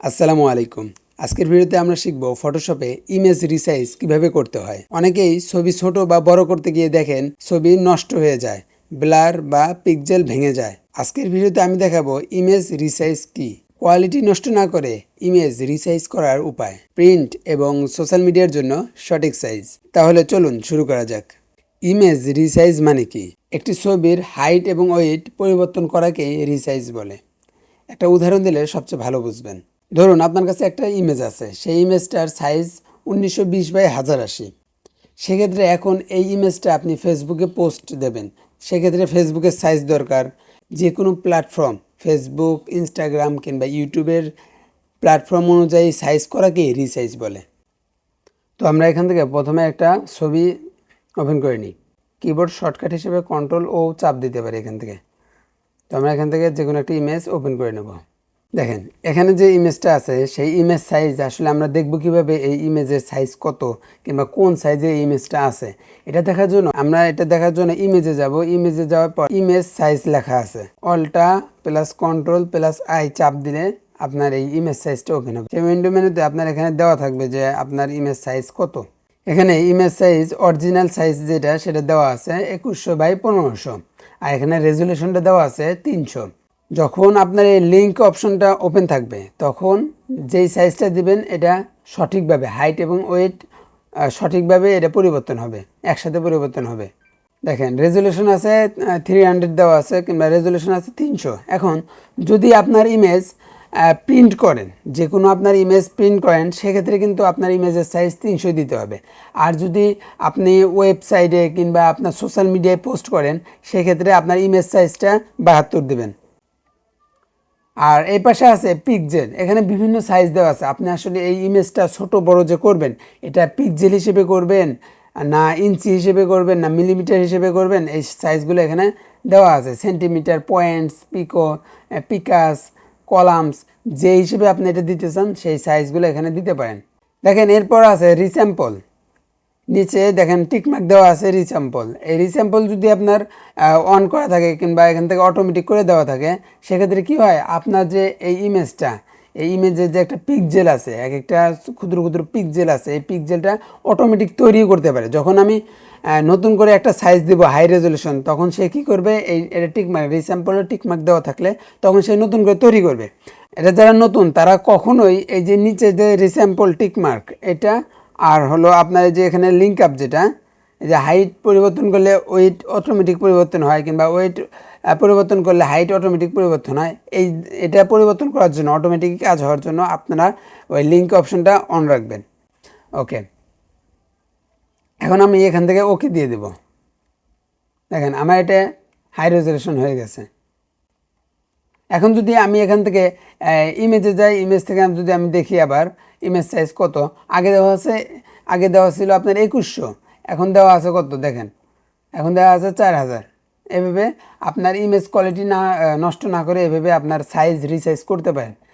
আসসালামু আলাইকুম। আজকের ভিডিওতে আমরা শিখব ফটোশপে ইমেজ রিসাইজ কিভাবে করতে হয়। অনেকেই ছবি ছোট বা বড় করতে গিয়ে দেখেন ছবি নষ্ট হয়ে যায়, ব্লার বা পিক্সেল ভেঙে যায়। আজকের ভিডিওতে আমি দেখাবো ইমেজ রিসাইজ কি, কোয়ালিটি নষ্ট না করে ইমেজ রিসাইজ করার উপায়, প্রিন্ট এবং সোশ্যাল মিডিয়ার জন্য সঠিক সাইজ। তাহলে চলুন শুরু করা যাক। ইমেজ রিসাইজ মানে কি? একটি ছবির হাইট এবং ওয়েট পরিবর্তন করাকেই রিসাইজ বলে। একটা উদাহরণ দিলে সবচেয়ে ভালো বুঝবেন। ধরুন আপনার কাছে একটা ইমেজ আছে, সেই ইমেজটার সাইজ 1920x1080। সেক্ষেত্রে এখন এই ইমেজটা আপনি ফেসবুকে পোস্ট দেবেন, সেক্ষেত্রে ফেসবুকের সাইজ দরকার। যে কোনো প্ল্যাটফর্ম, ফেসবুক, ইনস্টাগ্রাম কিংবা ইউটিউবের প্ল্যাটফর্ম অনুযায়ী সাইজ করাকেই রিসাইজ বলে। তো আমরা এখান থেকে প্রথমে একটা ছবি ওপেন করে নিই। কিবোর্ড শর্টকাট হিসেবে কন্ট্রোল ও চাপ দিতে পারি এখান থেকে। তো আমরা এখান থেকে যে কোনো একটা ইমেজ ওপেন করে নেব। দেখেন এখানে যে ইমেজটা আছে সেই ইমেজ সাইজ আসলে আমরা দেখব কিভাবে এই ইমেজের সাইজ কত কিংবা কোন সাইজে এই ইমেজটা আছে। এটা দেখার জন্য ইমেজে যাব। ইমেজে যাওয়ার পর ইমেজ সাইজ লেখা আছে, অল্টা প্লাস কন্ট্রোল প্লাস আই চাপ দিলে আপনার এই ইমেজ সাইজটা ওপেন হবে। সেই উইন্ডো মেনুতে আপনার এখানে দেওয়া থাকবে যে আপনার ইমেজ সাইজ কত। এখানে ইমেজ সাইজ অরিজিনাল সাইজ যেটা সেটা দেওয়া আছে 2100x1500, আর এখানে রেজুলেশনটা দেওয়া আছে 300। যখন আপনার এই লিঙ্ক অপশনটা ওপেন থাকবে তখন যেই সাইজটা দিবেন এটা সঠিকভাবে হাইট এবং ওয়েট সঠিকভাবে এটা পরিবর্তন হবে, একসাথে পরিবর্তন হবে। দেখেন রেজুলেশন আছে 300 দেওয়া আছে কিংবা রেজুলেশন আছে 300। এখন যদি আপনার ইমেজ প্রিন্ট করেন, যে কোনো আপনার ইমেজ প্রিন্ট করেন, সেক্ষেত্রে কিন্তু আপনার ইমেজের সাইজ 300 দিতে হবে। আর যদি আপনি ওয়েবসাইটে কিংবা আপনার সোশ্যাল মিডিয়ায় পোস্ট করেন, সেক্ষেত্রে আপনার ইমেজ সাইজটা 72 দেবেন। আর এই পাশে আছে পিক্সেল, এখানে বিভিন্ন সাইজ দেওয়া আছে। আপনি আসলে এই ইমেজটা ছোট বড় যে করবেন, এটা পিক্সেল হিসেবে করবেন না ইঞ্চি হিসেবে করবেন না মিলিমিটার হিসেবে করবেন, এই সাইজগুলো এখানে দেওয়া আছে। সেন্টিমিটার, পয়েন্টস, পিকো, পিকাস, কলামস, যে হিসেবে আপনি এটা দিতে চান সেই সাইজগুলো এখানে দিতে পারেন। দেখেন এরপর আছে রিস্যাম্পল। নিচে দেখেন টিকমার্ক দেওয়া আছে রিস্যাম্পল। এই রিস্যাম্পল যদি আপনার অন করা থাকে কিংবা এখান থেকে অটোমেটিক করে দেওয়া থাকে, সেক্ষেত্রে কি হয়, আপনার যে এই ইমেজটা, এই ইমেজের যে একটা পিক্সেল আছে, এক একটা ক্ষুদ্র ক্ষুদ্র পিক্সেল আছে, এই পিক্সেলটা অটোমেটিক তৈরিও করতে পারে। যখন আমি নতুন করে একটা সাইজ দেবো হাই রেজলিউশন, তখন সে কী করবে, এটা টিকমার্ক, রিস্যাম্পলের টিকমার্ক দেওয়া থাকলে তখন সে নতুন করে তৈরি করবে। এটা যারা নতুন তারা কখনোই এই যে নিচে যে রিস্যাম্পল টিকমার্ক এটা, আর হলো আপনার যে এখানে লিঙ্ক আপ, যেটা এই যে হাইট পরিবর্তন করলে ওয়েট অটোমেটিক পরিবর্তন হয় কিংবা ওয়েট পরিবর্তন করলে হাইট অটোমেটিক পরিবর্তন হয়, এটা পরিবর্তন করার জন্য, অটোমেটিক কাজ হওয়ার জন্য আপনারা ওই লিঙ্ক অপশনটা অন রাখবেন। ওকে, এখন আমি এখান থেকে ওকে দিয়ে দেব। দেখেন আমার এটা হাই রেজলিউশন হয়ে গেছে। এখন যদি আমি এখান থেকে ইমেজে যাই, ইমেজ থেকে যদি আমি দেখি আবার ইমেজ সাইজ কত, আগে দেওয়া ছিল আপনার 2100, এখন দেওয়া আছে কত দেখেন, এখন দেওয়া আছে 4000। এভাবে আপনার ইমেজ কোয়ালিটি নষ্ট না করে এভাবে আপনার সাইজ রিসাইজ করতে পারেন।